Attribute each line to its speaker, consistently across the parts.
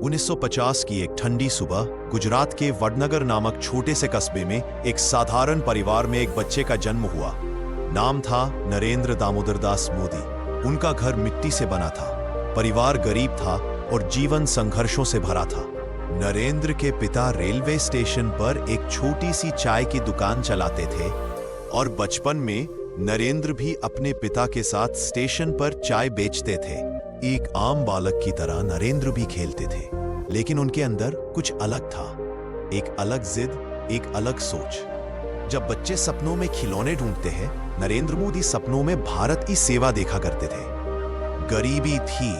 Speaker 1: 1950 की एक ठंडी सुबह गुजरात के वडनगर नामक छोटे से कस्बे में एक साधारण परिवार में एक बच्चे का जन्म हुआ। नाम था नरेंद्र दामोदर दास मोदी। उनका घर मिट्टी से बना था, परिवार गरीब था और जीवन संघर्षों से भरा था। नरेंद्र के पिता रेलवे स्टेशन पर एक छोटी सी चाय की दुकान चलाते थे और बचपन में नरेंद्र भी अपने पिता के साथ स्टेशन पर चाय बेचते थे। एक आम बालक की तरह नरेंद्र भी खेलते थे, लेकिन उनके अंदर कुछ अलग था। एक अलग जिद, एक अलग सोच। जब बच्चे सपनों में खिलौने ढूंढते हैं, नरेंद्र मोदी सपनों में भारत की सेवा देखा करते थे। गरीबी थी,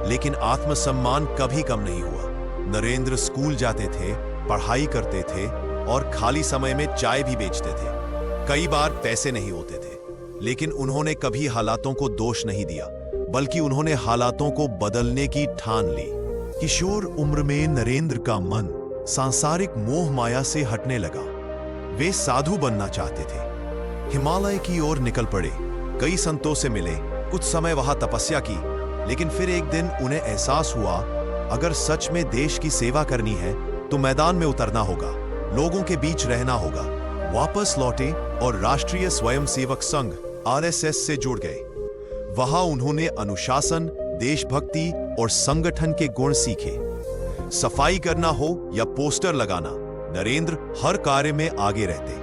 Speaker 1: लेकिन आत्मसम्मान कभी कम नहीं हुआ। नरेंद्र स्कूल जाते थे, पढ़ाई करते थे और खाली समय में चाय भी बेचते थे। कई बार पैसे नहीं होते थे, लेकिन उन्होंने कभी हालातों को दोष नहीं दिया, बल्कि उन्होंने हालातों को बदलने की ठान ली। किशोर उम्र में नरेंद्र का मन सांसारिक मोह माया से हटने लगा। वे साधु बनना चाहते थे। हिमालय की ओर निकल पड़े, कई संतों से मिले, कुछ समय वहां तपस्या की, लेकिन फिर एक दिन उन्हें एहसास हुआ, अगर सच में देश की सेवा करनी है तो मैदान में उतरना होगा, लोगों के बीच रहना होगा। वापस लौटे और राष्ट्रीय स्वयंसेवक संघ आरएसएस से जुड़ गए। वहां उन्होंने अनुशासन, देशभक्ति और संगठन के गुण सीखे। सफाई करना हो या पोस्टर लगाना, नरेंद्र हर कार्य में आगे रहते।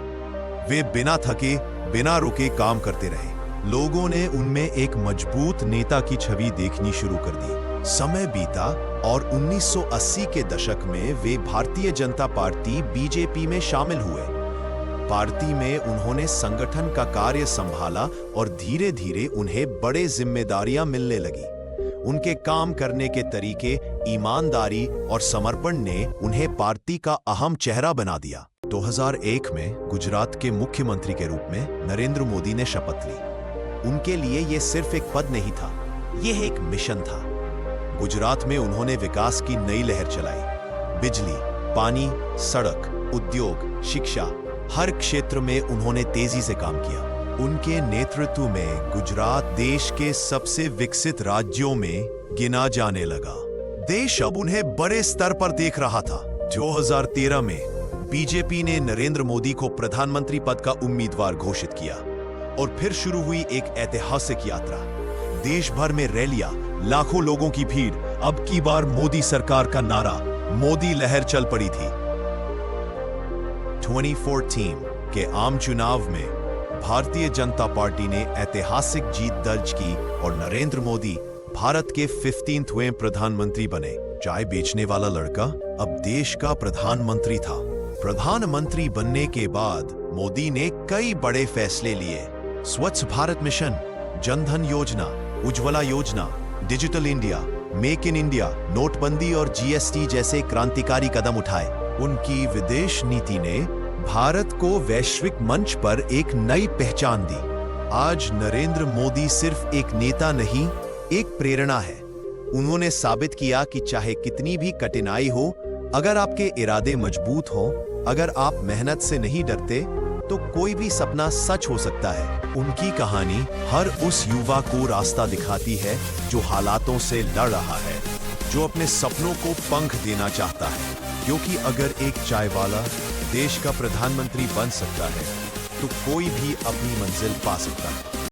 Speaker 1: वे बिना थके, बिना रुके काम करते रहे। लोगों ने उनमें एक मजबूत नेता की छवि देखनी शुरू कर दी। समय बीता और 1980 के दशक में वे भारतीय जनता पार्टी बीजेपी में शामिल हुए। पार्टी में उन्होंने संगठन का कार्य संभाला और धीरे धीरे उन्हें बड़े जिम्मेदारियां मिलने लगी। उनके काम करने के तरीके, ईमानदारी और समर्पण ने उन्हें पार्टी का अहम चेहरा बना दिया। 2001 में गुजरात के मुख्यमंत्री के रूप में नरेंद्र मोदी ने शपथ ली। उनके लिए यह सिर्फ एक पद नहीं था, यह एक मिशन था। गुजरात में उन्होंने विकास की नई लहर चलाई। बिजली, पानी, सड़क, उद्योग, शिक्षा, हर क्षेत्र में उन्होंने तेजी से काम किया। उनके नेतृत्व में गुजरात देश के सबसे विकसित राज्यों में गिना जाने लगा। देश अब उन्हें बड़े स्तर पर देख रहा था। 2013 में बीजेपी ने नरेंद्र मोदी को प्रधानमंत्री पद का उम्मीदवार घोषित किया और फिर शुरू हुई एक ऐतिहासिक यात्रा। देश भर में रैलियां, लाखों लोगों की भीड़। अब की बार मोदी सरकार का नारा, मोदी लहर चल पड़ी थी। 2014 के आम चुनाव में भारतीय जनता पार्टी ने ऐतिहासिक जीत दर्ज की और नरेंद्र मोदी भारत के 15वें प्रधानमंत्री बने। चाय बेचने वाला लड़का अब देश का प्रधानमंत्री था। प्रधानमंत्री बनने के बाद मोदी ने कई बड़े फैसले लिए। स्वच्छ भारत मिशन, जनधन योजना, उज्ज्वला योजना, digital India, make in India, नोटबंदी और जीएसटी जैसे क्रांतिकारी कदम उठाए। उनकी विदेश नीति ने भारत को वैश्विक मंच पर एक नई पहचान दी। आज नरेंद्र मोदी सिर्फ एक नेता नहीं, एक प्रेरणा है। उन्होंने साबित किया कि चाहे कितनी भी कठिनाई हो, अगर आपके इरादे मजबूत हों, अगर आप मेहनत से नहीं डरते, तो कोई भी सपना सच हो सकता है। उनकी कहानी हर उस युवा को रास्ता दिखाती है जो हालातों से लड़ रहा है, जो अपने सपनों को पंख देना चाहता है। क्योंकि अगर एक चाय वाला देश का प्रधानमंत्री बन सकता है, तो कोई भी अपनी मंजिल पा सकता है।